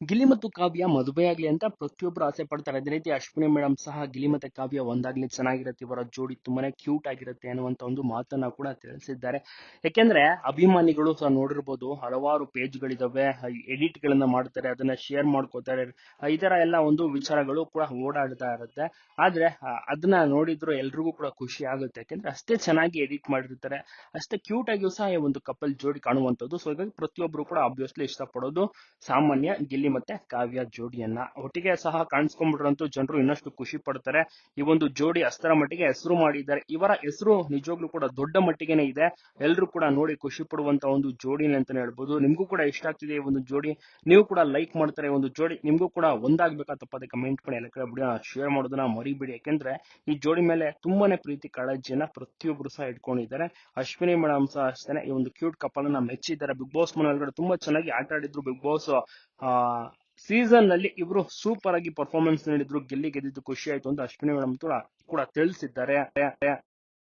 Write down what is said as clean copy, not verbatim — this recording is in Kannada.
ಗಿಲ್ಲಿ ಮತ್ತು ಕಾವ್ಯ ಮದುವೆ ಆಗ್ಲಿ ಅಂತ ಪ್ರತಿಯೊಬ್ರು ಆಸೆ ಪಡ್ತಾರೆ. ಅದೇ ರೀತಿ ಅಶ್ವಿನಿ ಮೇಡಮ್ ಸಹ ಗಿಲ್ಲಿ ಮತ್ತೆ ಕಾವ್ಯ ಒಂದಾಗ್ಲಿ ಚೆನ್ನಾಗಿರುತ್ತೆ, ಇವರ ಜೋಡಿ ತುಂಬಾನೇ ಕ್ಯೂಟ್ ಆಗಿರುತ್ತೆ ಅನ್ನುವಂತ ಒಂದು ಮಾತನ್ನ ಕೂಡ ತಿಳಿಸಿದ್ದಾರೆ. ಯಾಕೆಂದ್ರೆ ಅಭಿಮಾನಿಗಳು ಸಹ ನೋಡಿರ್ಬೋದು, ಹಲವಾರು ಪೇಜ್ಗಳಿದಾವೆ, ಎಡಿಟ್ ಗಳನ್ನ ಮಾಡ್ತಾರೆ, ಅದನ್ನ ಶೇರ್ ಮಾಡ್ಕೋತಾರೆ. ಈ ತರ ಎಲ್ಲ ಒಂದು ವಿಚಾರಗಳು ಕೂಡ ಓಡಾಡ್ತಾ ಇರುತ್ತೆ. ಆದ್ರೆ ಅದನ್ನ ನೋಡಿದ್ರು ಎಲ್ರಿಗೂ ಕೂಡ ಖುಷಿ ಆಗುತ್ತೆ, ಯಾಕೆಂದ್ರೆ ಅಷ್ಟೇ ಚೆನ್ನಾಗಿ ಎಡಿಟ್ ಮಾಡಿರ್ತಾರೆ, ಅಷ್ಟೇ ಕ್ಯೂಟ್ ಆಗಿಯೂ ಸಹ ಈ ಒಂದು ಕಪಲ್ ಜೋಡಿ ಕಾಣುವಂತದ್ದು. ಸೊ ಹೀಗಾಗಿ ಪ್ರತಿಯೊಬ್ರು ಕೂಡ ಆಬ್ವಿಯಸ್ಲಿ ಇಷ್ಟಪಡೋದು ಸಾಮಾನ್ಯ ಗಿಲ್ಲಿ ಮತ್ತೆ ಕಾವ್ಯ ಜೋಡಿಯನ್ನ. ಒಟ್ಟಿಗೆ ಸಹ ಕಾಣಿಸ್ಕೊಂಡ್ಬಿಟ್ರಂತೂ ಜನರು ಇನ್ನಷ್ಟು ಖುಷಿ ಪಡ್ತಾರೆ. ಈ ಒಂದು ಜೋಡಿ ಅಷ್ಟರ ಮಟ್ಟಿಗೆ ಹೆಸರು ಮಾಡಿದ್ದಾರೆ. ಇವರ ಹೆಸರು ನಿಜವಾಗ್ಲೂ ಕೂಡ ದೊಡ್ಡ ಮಟ್ಟಿಗೆನೆ ಇದೆ. ಎಲ್ಲರೂ ಕೂಡ ನೋಡಿ ಖುಷಿ ಪಡುವಂತ ಒಂದು ಜೋಡಿನೇ ಅಂತಾನೆ ಹೇಳ್ಬೋದು. ನಿಮ್ಗೂ ಕೂಡ ಇಷ್ಟ ಆಗ್ತಿದೆ ಈ ಒಂದು ಜೋಡಿ, ನೀವು ಕೂಡ ಲೈಕ್ ಮಾಡ್ತಾರೆ ಒಂದು ಜೋಡಿ, ನಿಮ್ಗೂ ಕೂಡ ಒಂದಾಗ್ಬೇಕಾ ತಪ್ಪದೆ ಕಮೆಂಟ್ ಮಾಡಿ, ಎಲ್ಲ ಕಡೆ ವಿಡಿಯೋ ಶೇರ್ ಮಾಡೋದನ್ನ ಮರಿಬೇಡಿ. ಯಾಕೆಂದ್ರೆ ಈ ಜೋಡಿ ಮೇಲೆ ತುಂಬಾನೇ ಪ್ರೀತಿ ಕಾಳಜಿಯನ್ನ ಪ್ರತಿಯೊಬ್ರು ಸಹ ಇಟ್ಕೊಂಡಿದ್ದಾರೆ. ಅಶ್ವಿನಿ ಮೇಡಮ್ ಸಹ ಅಷ್ಟೇ ಈ ಒಂದು ಕ್ಯೂಟ್ ಕಪಲ್ ಅನ್ನ ಮೆಚ್ಚಿದ್ದಾರೆ. ಬಿಗ್ ಬಾಸ್ ಮನೆಯೊಳಗಡೆ ತುಂಬಾ ಚೆನ್ನಾಗಿ ಆಟ ಆಡಿದ್ರು. ಬಿಗ್ ಬಾಸ್ ಸೀಸನ್ ನಲ್ಲಿ ಇವರು ಸೂಪರ್ ಆಗಿ ಪರ್ಫಾರ್ಮೆನ್ಸ್ ನೀಡಿದ್ರು. ಗೆದ್ದಿದ್ದು ಖುಷಿ ಆಯ್ತು ಅಂತ ಅಶ್ವಿನಿ ಮೇಡಮ್ ಕೂಡ ತಿಳಿಸಿದ್ದಾರೆ.